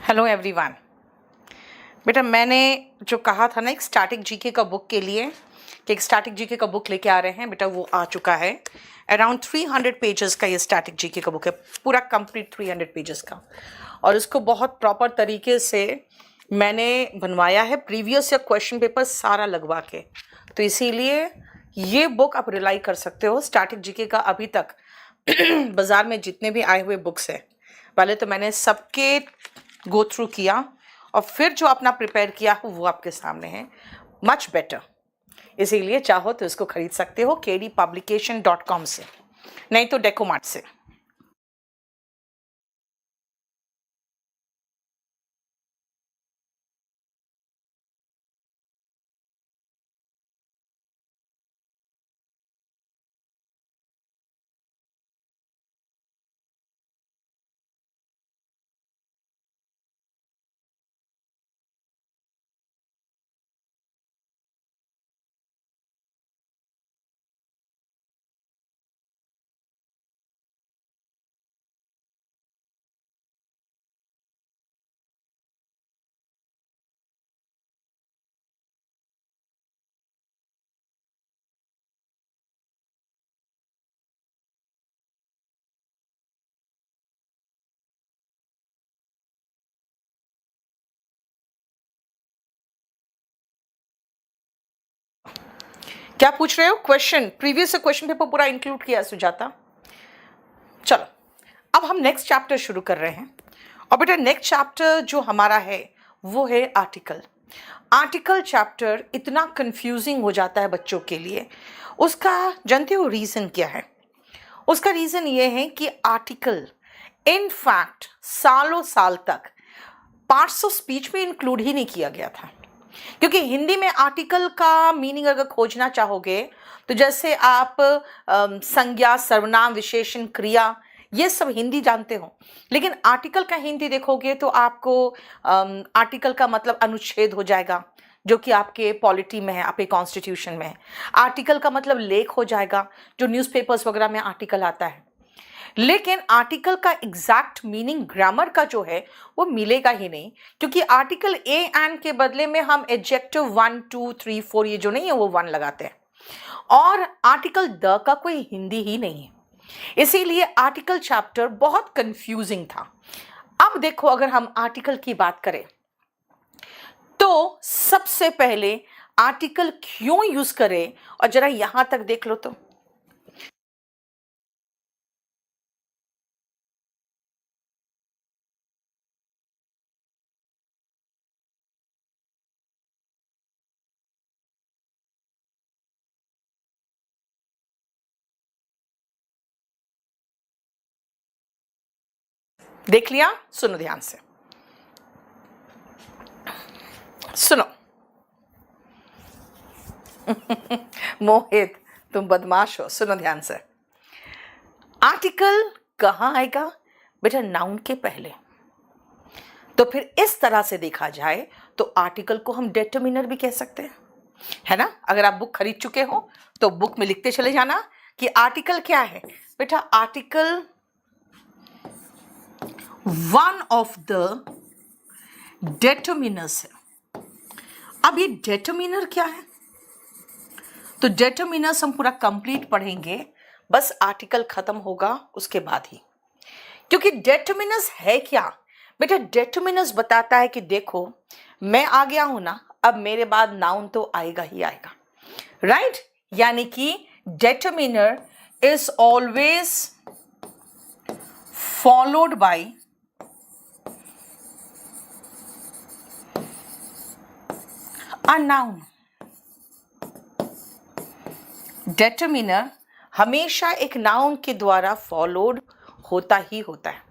Hello everyone. बेटा मैंने जो कहा था ना एक स्टैटिक जीके का बुक के लिए कि एक स्टैटिक जीके का बुक लेके आ रहे हैं, बेटा वो आ चुका है। अराउंड 300 पेजेस का ये स्टैटिक जीके का बुक है, पूरा कंप्लीट 300 पेजेस का, और इसको बहुत प्रॉपर तरीके से मैंने बनवाया है, प्रीवियस या क्वेश्चन पेपर सारा लगवा के। तो इसीलिए ये बुक आप रिलाई कर सकते हो। स्टैटिक जीके का अभी तक बाजार में जितने भी आए हुए बुक्स हैं, पहले तो मैंने सबके गो थ्रू किया और फिर जो अपना प्रिपेयर किया हो वो आपके सामने है, मच बेटर। इसीलिए चाहो तो इसको खरीद सकते हो kdpublication.com से, नहीं तो डेकोमार्ट से। क्या पूछ रहे हो क्वेश्चन? प्रीवियस से क्वेश्चन पेपर पूरा इंक्लूड किया सुजाता। चलो अब हम नेक्स्ट चैप्टर शुरू कर रहे हैं, और बेटा नेक्स्ट चैप्टर जो हमारा है वो है आर्टिकल। आर्टिकल चैप्टर इतना कंफ्यूजिंग हो जाता है बच्चों के लिए। उसका जानते हो रीज़न क्या है? उसका रीज़न ये है कि आर्टिकल इनफैक्ट सालों साल तक पार्ट्स ऑफ स्पीच में इंक्लूड ही नहीं किया गया था, क्योंकि हिंदी में आर्टिकल का मीनिंग अगर खोजना चाहोगे तो जैसे आप संज्ञा, सर्वनाम, विशेषण, क्रिया, ये सब हिंदी जानते हो, लेकिन आर्टिकल का हिंदी देखोगे तो आपको आर्टिकल का मतलब अनुच्छेद हो जाएगा, जो कि आपके पॉलिटी में है, आपके कॉन्स्टिट्यूशन में है। आर्टिकल का मतलब लेख हो जाएगा, जो न्यूज़पेपर्स वगैरह में आर्टिकल आता है। लेकिन आर्टिकल का एग्जैक्ट मीनिंग ग्रामर का जो है वो मिलेगा ही नहीं, क्योंकि आर्टिकल ए एंड के बदले में हम एडजेक्टिव 1 2 3 4 ये जो नहीं है वो 1 लगाते हैं, और आर्टिकल द का कोई हिंदी ही नहीं है। इसीलिए आर्टिकल चैप्टर बहुत कंफ्यूजिंग था। अब देखो, अगर हम आर्टिकल की बात करें तो सबसे पहले आर्टिकल क्यों यूज करें, और जरा यहां तक देख लो तो देख लिया। सुनो ध्यान से, सुनो। मोहित तुम बदमाश हो, सुनो ध्यान से। आर्टिकल कहाँ आएगा? बेटा नाउन के पहले। तो फिर इस तरह से देखा जाए तो आर्टिकल को हम डिटरमिनर भी कह सकते हैं, है ना? अगर आप बुक खरीद चुके हो तो बुक में लिखते चले जाना कि आर्टिकल क्या है। बेटा article one of the determiners है। अब ये डिटरमिनर क्या है? तो डिटरमिनर्स हम पूरा कंप्लीट पढ़ेंगे, बस आर्टिकल खत्म होगा उसके बाद ही। क्योंकि डिटरमिनर्स है क्या? बेटा डिटरमिनर्स बताता है कि देखो मैं आ गया हूं ना, अब मेरे बाद नाउन तो आएगा ही आएगा, राइट? यानी कि determiner is always followed by a noun. Determiner हमेशा एक नाउन के द्वारा फॉलोड होता ही होता है,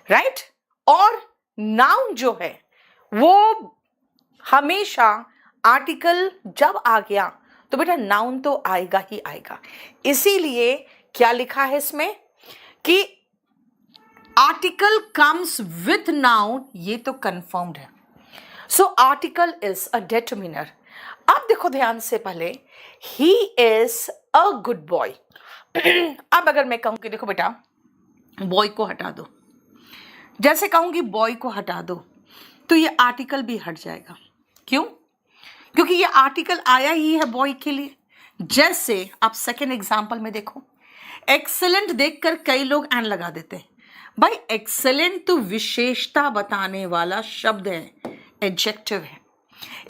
राइट? और नाउन जो है वो हमेशा आर्टिकल जब आ गया तो बेटा नाउन तो आएगा ही आएगा। इसीलिए क्या लिखा है इसमें कि आर्टिकल कम्स विथ नाउन, ये तो कंफर्म्ड है। So article is a determiner. अब देखो ध्यान से, पहले ही इज अ गुड बॉय। अब अगर मैं कहूं कि देखो बेटा बॉय को हटा दो, जैसे कहूंगी बॉय को हटा दो तो ये आर्टिकल भी हट जाएगा। क्यों? क्योंकि ये आर्टिकल आया ही है बॉय के लिए। जैसे आप सेकेंड एग्जाम्पल में देखो, एक्सेलेंट देखकर कई लोग एन लगा देते हैं। भाई एक्सेलेंट तो विशेषता बताने वाला शब्द है, एडजेक्टिव है।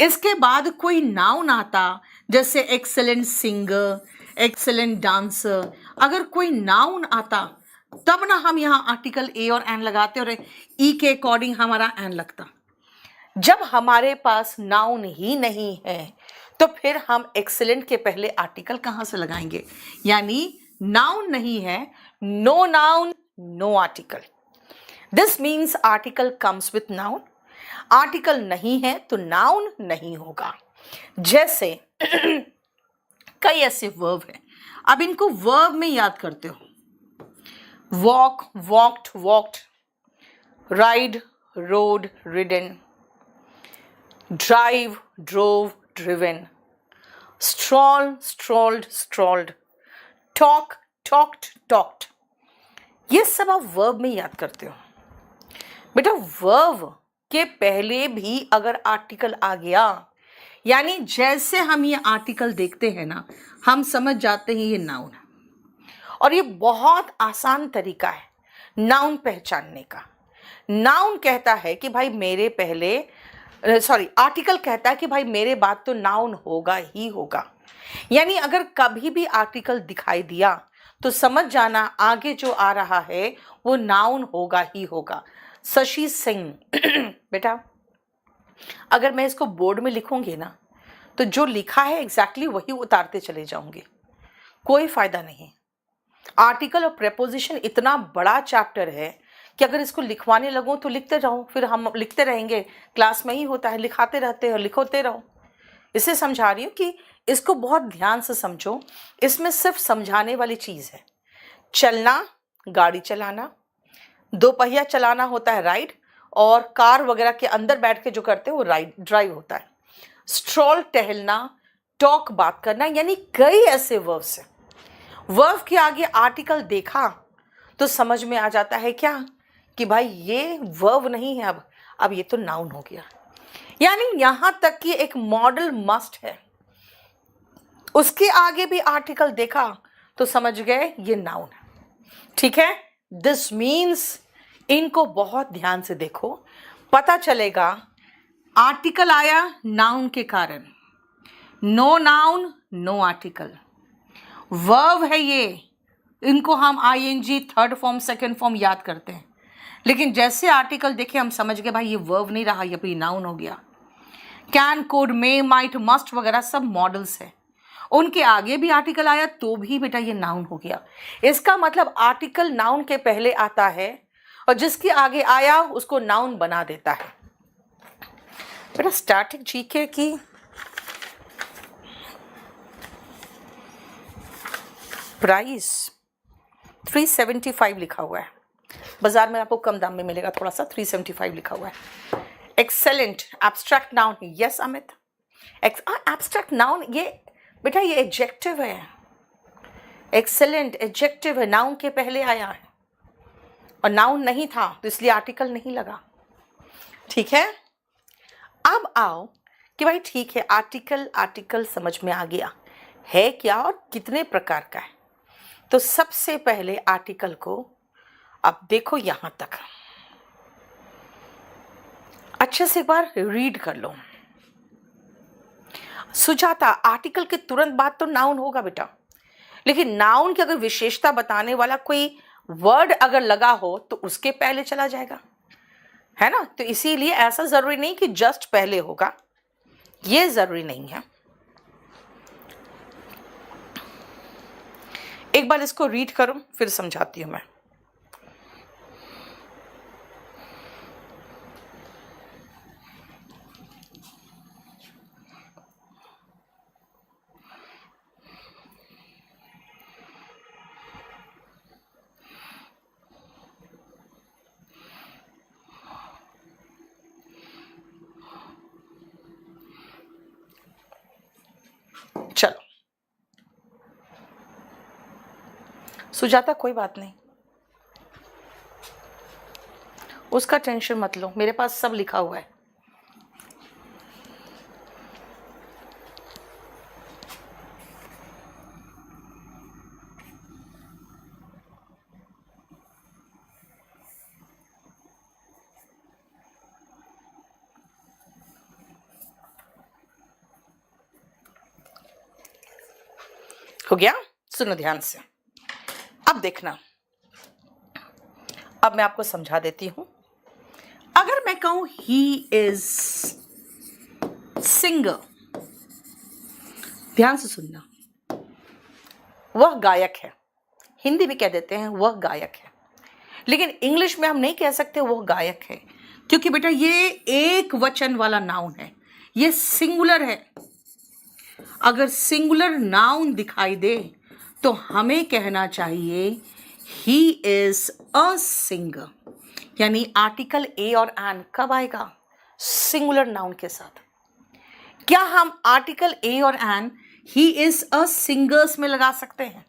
इसके बाद कोई नाउन आता, जैसे एक्सेलेंट सिंगर, एक्सेलेंट डांसर, अगर कोई नाउन आता तब ना हम यहाँ आर्टिकल ए और एन लगाते और ई के अकॉर्डिंग हमारा एन लगता। जब हमारे पास नाउन ही नहीं है तो फिर हम एक्सेलेंट के पहले आर्टिकल कहाँ से लगाएंगे? यानी नाउन नहीं है, no noun no article. This means article comes with noun. Article नहीं है तो नाउन नहीं होगा। जैसे कई ऐसे वर्ब हैं, अब इनको वर्ब में याद करते हो। Walk, walked, walked, ride, rode, ridden, drive, drove, driven, stroll, strolled, strolled, talk, talked, talked. ये सब आप वर्ब में याद करते हो। बेटा वर्ब के पहले भी अगर आर्टिकल आ गया, यानी जैसे हम ये आर्टिकल देखते हैं ना, हम समझ जाते हैं ये नाउन है। और ये बहुत आसान तरीका है नाउन पहचानने का। नाउन कहता है कि भाई मेरे पहले आर्टिकल कहता है कि भाई मेरे बाद तो नाउन होगा ही होगा। यानी अगर कभी भी आर्टिकल दिखाई दिया तो समझ जाना आगे जो आ रहा है वो नाउन होगा ही होगा। शशि सिंह बेटा अगर मैं इसको बोर्ड में लिखूंगी ना तो जो लिखा है एग्जैक्टली वही उतारते चले जाऊंगी, कोई फायदा नहीं। आर्टिकल और प्रेपोजिशन इतना बड़ा चैप्टर है कि अगर इसको लिखवाने लगूं तो लिखते रहो, फिर हम लिखते रहेंगे। क्लास में ही होता है, लिखाते रहते हो, लिखोते रहो। इसे समझा रही हूँ कि इसको बहुत ध्यान से समझो। इसमें सिर्फ समझाने वाली चीज़ है। चलना, गाड़ी चलाना, दो पहिया चलाना होता है राइड, और कार वगैरह के अंदर बैठ के जो करते हैं वो राइड ड्राइव होता है। स्ट्रॉल टहलना, टॉक बात करना, यानी कई ऐसे वर्ब्स हैं। वर्ब के आगे आर्टिकल देखा तो समझ में आ जाता है क्या कि भाई ये वर्ब नहीं है, अब ये तो नाउन हो गया। यानी यहां तक कि एक मॉडल मस्ट है, उसके आगे भी आर्टिकल देखा तो समझ गए ये नाउन है। ठीक है, दिस मीन्स इनको बहुत ध्यान से देखो, पता चलेगा आर्टिकल आया नाउन के कारण, no noun no article. Verb है ये, इनको हम ING third form second form याद करते हैं, लेकिन जैसे आर्टिकल देखे हम समझ गए भाई ये वर्ब नहीं रहा, ये भी नाउन हो गया। Can, could, may, might, must वगैरह सब मॉडल्स है, उनके आगे भी आर्टिकल आया तो भी बेटा ये नाउन हो गया। इसका मतलब आर्टिकल नाउन के पहले आता है और जिसके आगे आया उसको नाउन बना देता है। बेटा स्टैटिक जीके की प्राइस 375 लिखा हुआ है, बाजार में आपको कम दाम में मिलेगा थोड़ा सा। 375 लिखा हुआ है। Excellent abstract noun, yes Amit, abstract noun ये बेटा ये एडजेक्टिव है। एक्सेलेंट एडजेक्टिव है, नाउन के पहले आया है और नाउन नहीं था तो इसलिए आर्टिकल नहीं लगा। ठीक है, अब आओ कि भाई ठीक है आर्टिकल समझ में आ गया है क्या और कितने प्रकार का है। तो सबसे पहले आर्टिकल को अब देखो यहां तक अच्छे से एक बार रीड कर लो। सुजाता, आर्टिकल के तुरंत बाद तो नाउन होगा बेटा, लेकिन नाउन की अगर विशेषता बताने वाला कोई वर्ड अगर लगा हो तो उसके पहले चला जाएगा, है ना। तो इसीलिए ऐसा जरूरी नहीं कि जस्ट पहले होगा, ये जरूरी नहीं है। एक बार इसको रीड करो फिर समझाती हूं मैं। चलो सुजाता, कोई बात नहीं, उसका टेंशन मत लो, मेरे पास सब लिखा हुआ है। हो गया? सुनो ध्यान से, अब देखना, अब मैं आपको समझा देती हूं। अगर मैं कहूं ही इज सिंगर, ध्यान से सुनना, वह गायक है। हिंदी में कह देते हैं वह गायक है, लेकिन इंग्लिश में हम नहीं कह सकते वह गायक है, क्योंकि बेटा ये एक वचन वाला नाउन है, ये सिंगुलर है। अगर सिंगुलर नाउन दिखाई दे तो हमें कहना चाहिए ही इज अ सिंगर, यानी आर्टिकल ए और एन कब आएगा? सिंगुलर नाउन के साथ। क्या हम आर्टिकल ए और an he is a singers में लगा सकते हैं?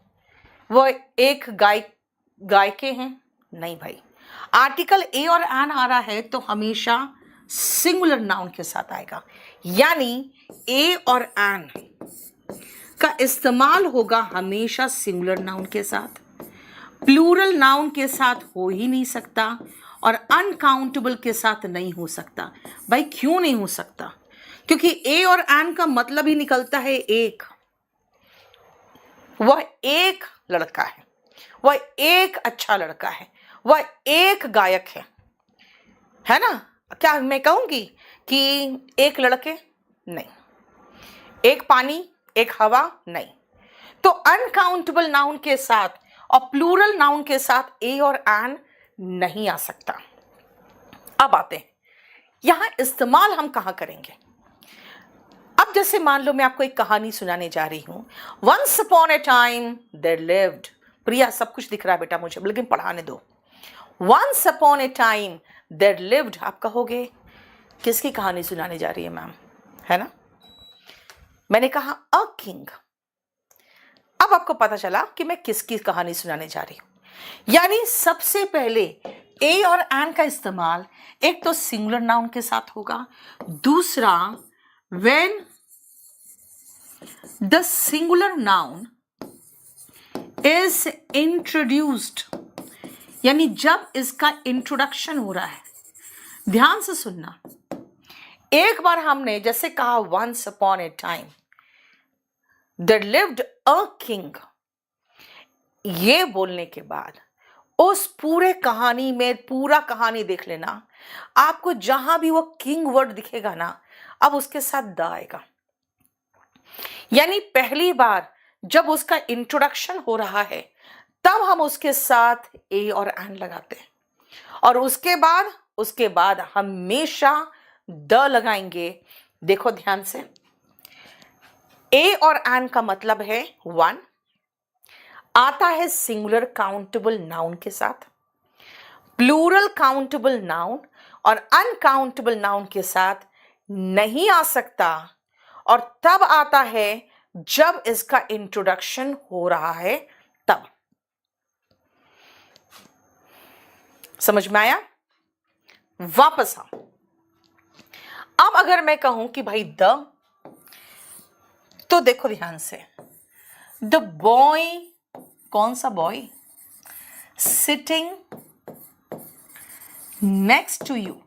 वो एक गायके हैं? नहीं भाई, आर्टिकल ए और एन आ रहा है तो हमेशा सिंगुलर नाउन के साथ आएगा, यानी ए और एन का इस्तेमाल होगा हमेशा सिंगुलर नाउन के साथ, प्लूरल नाउन के साथ हो ही नहीं सकता, और अनकाउंटेबल के साथ नहीं हो सकता। भाई क्यों नहीं हो सकता? क्योंकि ए और एन का मतलब ही निकलता है एक। वह एक लड़का है, वह एक अच्छा लड़का है, वह एक गायक है ना? क्या मैं कहूंगी कि एक लड़के? नहीं। एक पानी, एक हवा? नहीं। तो अनकाउंटेबल नाउन के साथ और प्लूरल नाउन के साथ ए और एन नहीं आ सकता। अब आते हैं यहां इस्तेमाल हम कहां करेंगे। अब जैसे मान लो मैं आपको एक कहानी सुनाने जा रही हूं। Once upon a time there lived, Priya सब कुछ दिख रहा है बेटा मुझे, लेकिन पढ़ाने दो। Once upon a time there lived, आप कहोगे किसकी कहानी सुनाने जा रही है मैम, है ना? मैंने कहा अ किंग। अब आपको पता चला कि मैं किसकी कहानी सुनाने जा रही हूं। यानी सबसे पहले ए और एन का इस्तेमाल एक तो सिंगुलर नाउन के साथ होगा, दूसरा when the singular noun is introduced, यानी जब इसका इंट्रोडक्शन हो रहा है। ध्यान से सुनना, एक बार हमने जैसे कहा once upon a time there lived a king, ये बोलने के बाद उस पूरे कहानी में पूरा कहानी देख लेना, आपको जहां भी वो किंग वर्ड दिखेगा ना, अब उसके साथ द आएगा। यानी पहली बार जब उसका इंट्रोडक्शन हो रहा है तब हम उसके साथ ए और एन लगाते हैं, और उसके बाद हमेशा द लगाएंगे। देखो ध्यान से, ए और एन का मतलब है वन, आता है सिंगुलर काउंटेबल नाउन के साथ, प्लूरल काउंटेबल नाउन और अनकाउंटेबल नाउन के साथ नहीं आ सकता, और तब आता है जब इसका इंट्रोडक्शन हो रहा है तब। समझ में आया? वापस आओ। अब अगर मैं कहूं कि भाई द, तो देखो ध्यान से, द बॉय, कौन सा boy? Sitting next to you,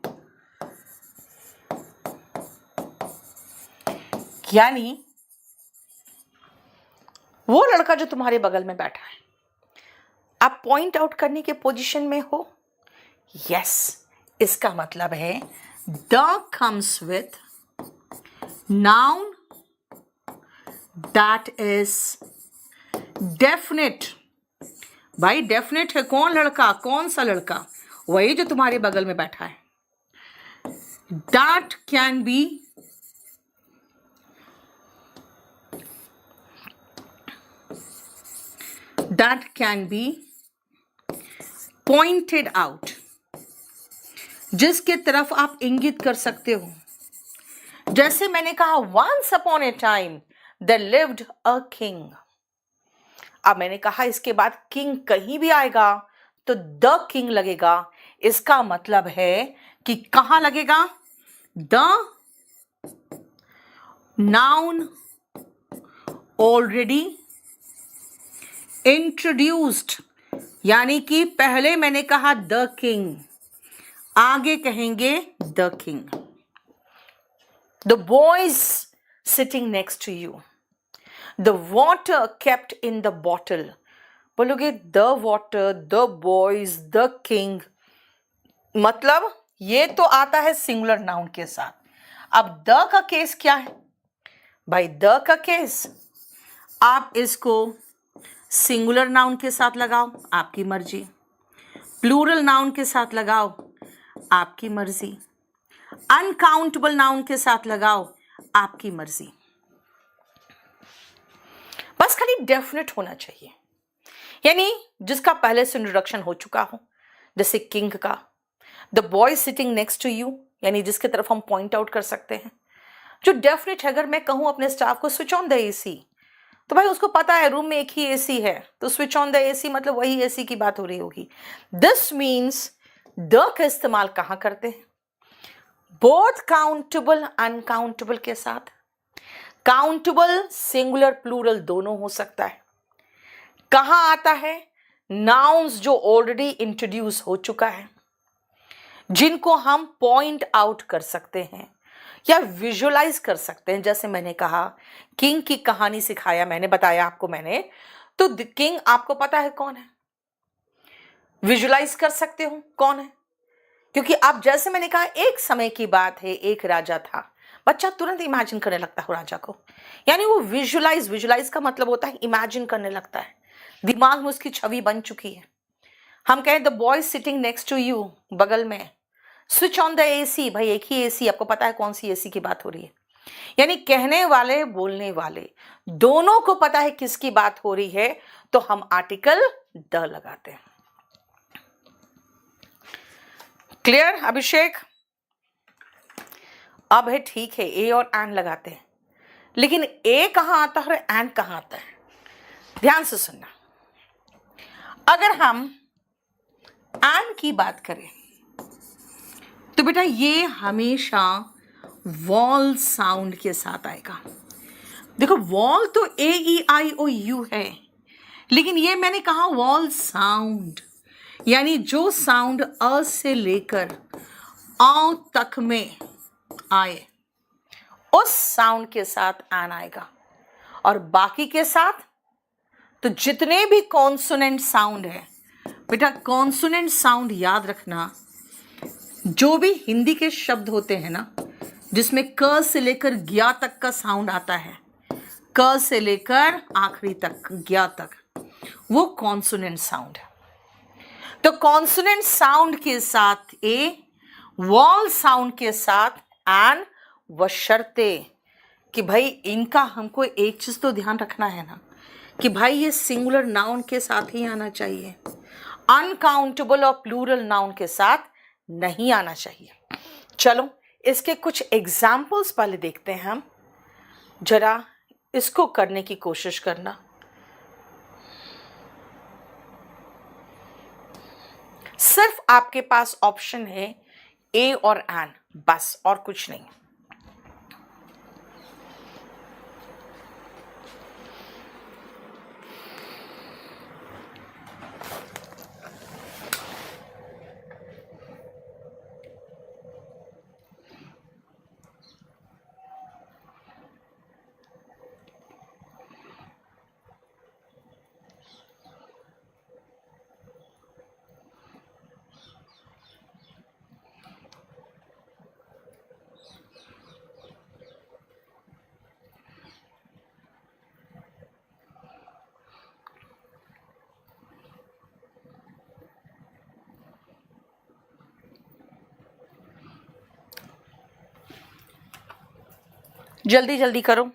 यानी वो लड़का जो तुम्हारे बगल में बैठा है। आप पॉइंट आउट करने के पोजीशन में हो। यस, इसका मतलब है the comes with noun that is definite. भाई डेफिनेट है कौन लड़का? कौन सा लड़का? वही जो तुम्हारे बगल में बैठा है। That can be pointed out, जिसके तरफ आप इंगित कर सकते हो। जैसे मैंने कहा once upon a time there lived a king. अब मैंने कहा इसके बाद किंग कहीं भी आएगा तो द किंग लगेगा। इसका मतलब है कि कहां लगेगा? द नाउन ऑलरेडी इंट्रोड्यूस्ड, यानी कि पहले मैंने कहा द किंग, आगे कहेंगे the king. The boys sitting next to you, the water kept in the bottle, बोलोगे the water, the boys, the king, मतलब ये तो आता है सिंगुलर नाउन के साथ। अब द का केस क्या है भाई? द का केस आप इसको सिंगुलर नाउन के साथ लगाओ, आपकी मर्जी, प्लूरल नाउन के साथ लगाओ, आपकी मर्जी, अनकाउंटेबल नाउन के साथ लगाओ, आपकी मर्जी, बस खाली डेफिनेट होना चाहिए, यानी जिसका पहले से इंट्रोडक्शन हो चुका हो, जैसे किंग का। The boy sitting next to you, यानी जिसके तरफ हम पॉइंट आउट कर सकते हैं, जो डेफिनेट है। अगर मैं कहूं अपने स्टाफ को स्विच ऑन द एसी, तो भाई उसको पता है रूम में एक ही एसी है, तो स्विच ऑन द एसी मतलब वही एसी की बात हो रही होगी। दिस मीन्स द का इस्तेमाल कहां करते हैं? बोथ काउंटेबल अनकाउंटेबल के साथ। काउंटेबल सिंगुलर प्लूरल दोनों हो सकता है। कहां आता है? नाउन्स जो ऑलरेडी इंट्रोड्यूस हो चुका है, जिनको हम पॉइंट आउट कर सकते हैं या विजुअलाइज कर सकते हैं। जैसे मैंने कहा किंग की कहानी सिखाया, मैंने बताया आपको मैंने, तो किंग आपको पता है कौन है, विजुअलाइज कर सकते हो कौन है, क्योंकि आप जैसे मैंने कहा एक समय की बात है, एक राजा था, बच्चा तुरंत इमेजिन करने लगता है राजा को, यानी वो विजुअलाइज का मतलब होता है इमेजिन करने लगता है, दिमाग में उसकी छवि बन चुकी है। हम कहें the boy sitting next to you, बगल में, स्विच ऑन द एसी, भाई एक ही एसी, आपको पता है कौन सी एसी की बात हो रही है। यानी कहने वाले बोलने वाले दोनों को पता है किसकी बात हो रही है, तो हम आर्टिकल द लगाते हैं। क्लियर अभिषेक? अब है ठीक है, ए और एंड लगाते हैं, लेकिन ए कहां आता है और एंड कहां आता है? ध्यान से सुनना। अगर हम एंड की बात करें तो बेटा ये हमेशा वॉल साउंड के साथ आएगा। देखो वॉल तो ए ई आई ओ यू है, लेकिन ये मैंने कहा वॉल साउंड, यानी जो साउंड अ से लेकर आ तक में आए उस साउंड के साथ एन आएगा, और बाकी के साथ तो जितने भी कॉन्सोनेंट साउंड है बेटा, कॉन्सोनेंट साउंड याद रखना, जो भी हिंदी के शब्द होते हैं ना जिसमें क से लेकर ज्ञा तक का साउंड आता है, क से लेकर आखिरी तक ज्ञा तक, वो कॉन्सोनेंट साउंड है। तो कॉन्सोनेंट साउंड के साथ ए, वॉल साउंड के साथ एन, बशर्ते कि भाई इनका हमको एक चीज तो ध्यान रखना है ना कि भाई ये सिंगुलर नाउन के साथ ही आना चाहिए, अनकाउंटेबल और प्लूरल नाउन के साथ नहीं आना चाहिए। चलो इसके कुछ एग्जाम्पल्स पहले देखते हैं हम, जरा इसको करने की कोशिश करना। सिर्फ आपके पास ऑप्शन है ए और एन, बस और कुछ नहीं। जल्दी जल्दी करो।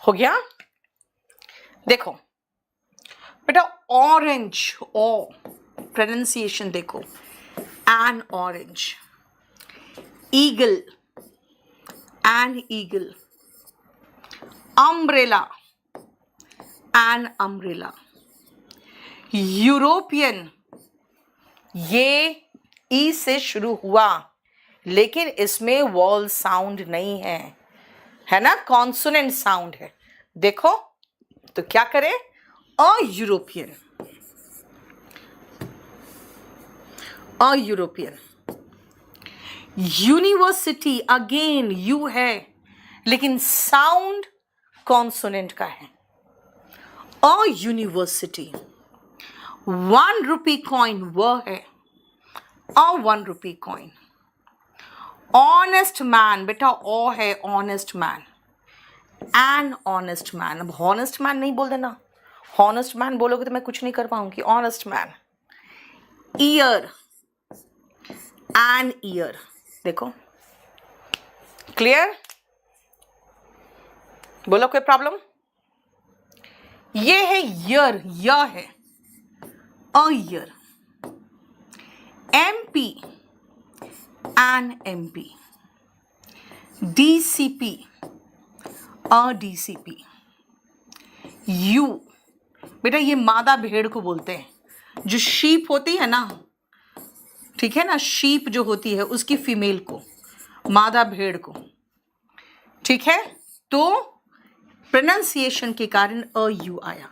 हो गया? देखो बेटा, ऑरेंज, ओ प्रोनाउंसिएशन देखो, N orange, eagle, an eagle, umbrella, an umbrella, European, ये ई से शुरू हुआ लेकिन इसमें वॉल साउंड नहीं है ना, कॉन्सोनेंट साउंड है। देखो तो क्या करें, a European, a European. University, again you है लेकिन साउंड कॉन्सोनेंट का है, अ यूनिवर्सिटी। 1 रुपी कॉइन वह है, अ 1 रुपी कॉइन। ऑनेस्ट मैन, बेटा ओ है, honest man, an honest man. अब हॉनेस्ट मैन नहीं बोल देना, हॉनेस्ट मैन बोलोगे तो मैं कुछ नहीं कर पाऊंगी। Honest man, ear, an ear. देखो क्लियर? बोलो कोई प्रॉब्लम? ये है ईयर, य है, a year. MP, an MP. DCP, a DCP. U, बेटा ये मादा भेड़ को बोलते हैं, जो शीप होती है ना, ठीक है ना, शीप जो होती है उसकी फीमेल को, मादा भेड़ को, ठीक है। तो प्रोनाउंसिएशन के कारण अ यू आया।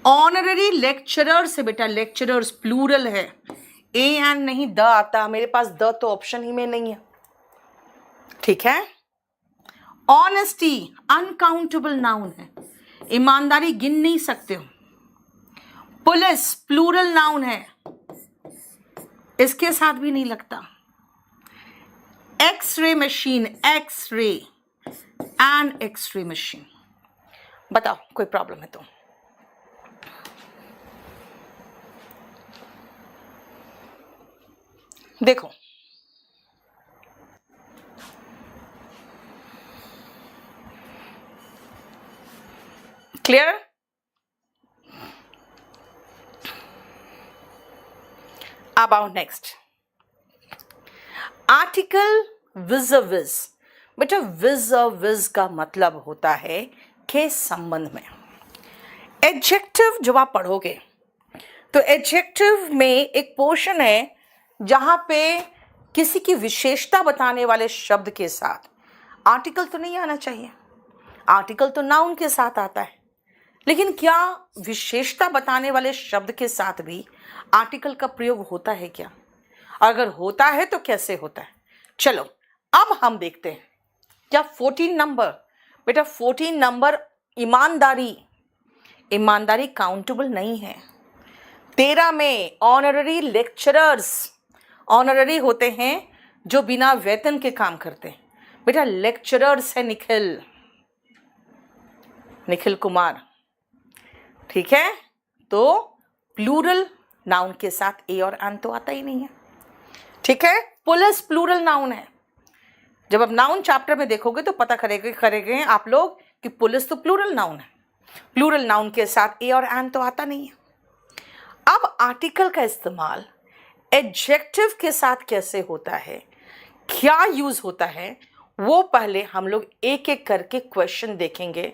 ऑनररी लेक्चरर से बेटा, लेक्चरर्स प्लूरल है, ए एन नहीं द आता, मेरे पास द तो ऑप्शन ही में नहीं है, ठीक है। ऑनेस्टी अनकाउंटेबल नाउन है, ईमानदारी गिन नहीं सकते हो। पुलिस प्लूरल नाउन है, इसके साथ भी नहीं लगता। X ray machine, X ray, an X ray machine. बताओ कोई प्रॉब्लम है तो? देखो क्लियर? अब आओ नेक्स्ट, आर्टिकल विज विज। बेटा विज विज का मतलब होता है के संबंध में। एडजेक्टिव जब आप पढ़ोगे तो एडजेक्टिव में एक पोर्शन है जहां पे किसी की विशेषता बताने वाले शब्द के साथ आर्टिकल तो नहीं आना चाहिए, आर्टिकल तो नाउन के साथ आता है, लेकिन क्या विशेषता बताने वाले शब्द के साथ भी आर्टिकल का प्रयोग होता है क्या? अगर होता है तो कैसे होता है? चलो अब हम देखते हैं। क्या 14 नंबर, बेटा 14 नंबर ईमानदारी, ईमानदारी काउंटेबल नहीं है। 13 में ऑनररी लेक्चरर्स, ऑनररी होते हैं जो बिना वेतन के काम करते हैं। बेटा लेक्चरर्स है निखिल, निखिल कुमार, ठीक है। तो प्लूरल नाउन के साथ ए और एन तो आता ही नहीं है, ठीक है। पुलिस प्लूरल नाउन है, जब आप नाउन चैप्टर में देखोगे तो पता करेंगे आप लोग कि पुलिस तो प्लूरल नाउन है, प्लूरल नाउन के साथ ए और एन तो आता नहीं है। अब आर्टिकल का इस्तेमाल एडजेक्टिव के साथ कैसे होता है, क्या यूज होता है, वो पहले हम लोग एक एक करके क्वेश्चन देखेंगे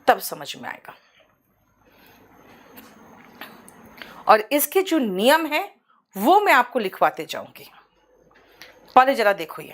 तब समझ में आएगा। और इसके जो नियम है वो मैं आपको लिखवाते जाऊंगी। पहले जरा देखो ये,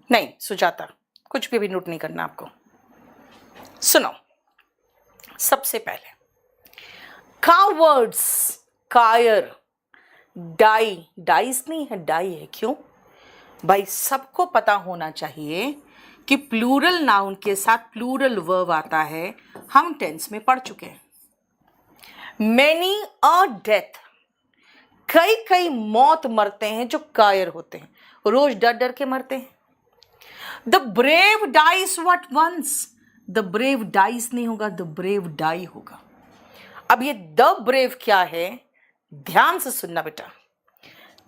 नहीं सुजाता, कुछ भी नोट नहीं करना आपको। सुनो, सबसे पहले कावर्ड्स, कायर, डाई, डाइस नहीं है, डाई है। क्यों भाई? सबको पता होना चाहिए कि प्लूरल नाउन के साथ प्लूरल वर्ब आता है, हम टेंस में पढ़ चुके हैं। मैनी अ डेथ, कई कई मौत मरते हैं जो कायर होते हैं, रोज डर डर के मरते हैं। The brave dies what once, the brave dies नहीं होगा, द ब्रेव डाई होगा। अब ये द ब्रेव क्या है, ध्यान से सुनना बेटा।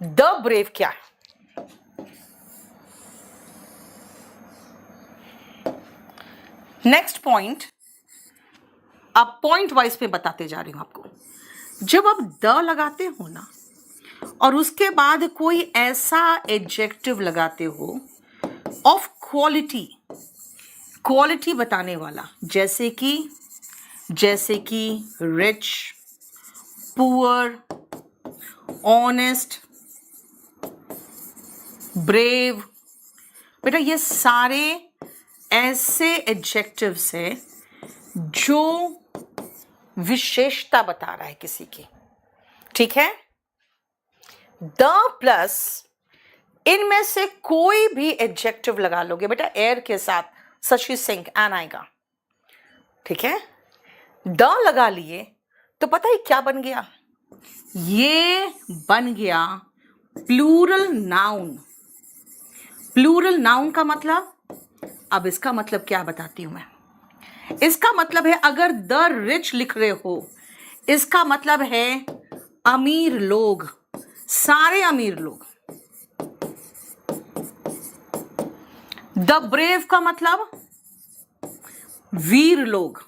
द ब्रेव क्या है? नेक्स्ट पॉइंट, अब पॉइंट वाइज पे बताते जा रही हूं आपको। जब आप द लगाते हो ना और उसके बाद कोई ऐसा एडजेक्टिव लगाते हो ऑफ क्वालिटी, क्वालिटी बताने वाला, जैसे कि रिच, पुअर, ऑनेस्ट, ब्रेव, बेटा ये सारे ऐसे एडजेक्टिव्स हैं जो विशेषता बता रहा है किसी की, ठीक है। द प्लस इनमें से कोई भी एडजेक्टिव लगा लोगे बेटा, एयर के साथ शशि सिंह एन आएगा, ठीक है। द लगा लिए तो पता है क्या बन गया? ये बन गया प्लूरल नाउन। प्लूरल नाउन का मतलब, अब इसका मतलब क्या बताती हूं मैं। इसका मतलब है अगर द रिच लिख रहे हो, इसका मतलब है अमीर लोग, सारे अमीर लोग। द ब्रेव का मतलब वीर लोग,